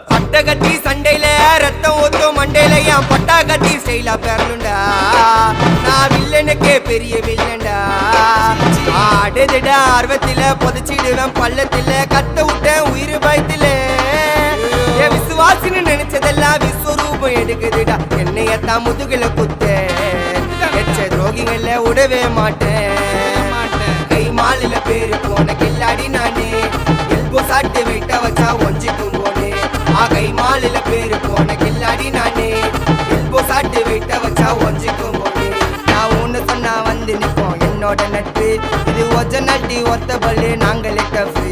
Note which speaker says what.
Speaker 1: பட்ட கட்டி சண்டையில ரத்தம் ஊத்தும் மண்டையில என் பட்டா கட்டி ஸ்டைலா பேரலுண்டா. நான் வில்லனுக்கே பெரிய வில்லன்டா. ஆடுதிட ஆர்வத்தில புதைச்சிடுவேன் பள்ளத்தில கத்த விட்டேன் உயிர் பயத்தில. என் விசுவாசின்னு நினைச்சதெல்லாம் விஸ்வரூபம் எடுக்குதுடா. என்னையத்தான் முதுகுல குத்த எச்ச துரோகிகள விடவே மாட்டேன். கை மாலில பேரு போன கில்லாடி நானே. எல்போ சாட்டு வெயிட்ட வச்சா ஒஞ்சிக்கும் போனே. கை மாலில பேரு போன கில்லாடி நானே. எல்போ சாட்டு வெயிட்ட வச்சா ஒஞ்சிக்கும் போனே. நான் ஒண்ணு சொன்னா வந்து நிப்போம் என்னோட நட்பு. இது ஒஜ நட்டி ஒத்த பல்லு நாங்களே டஃபு.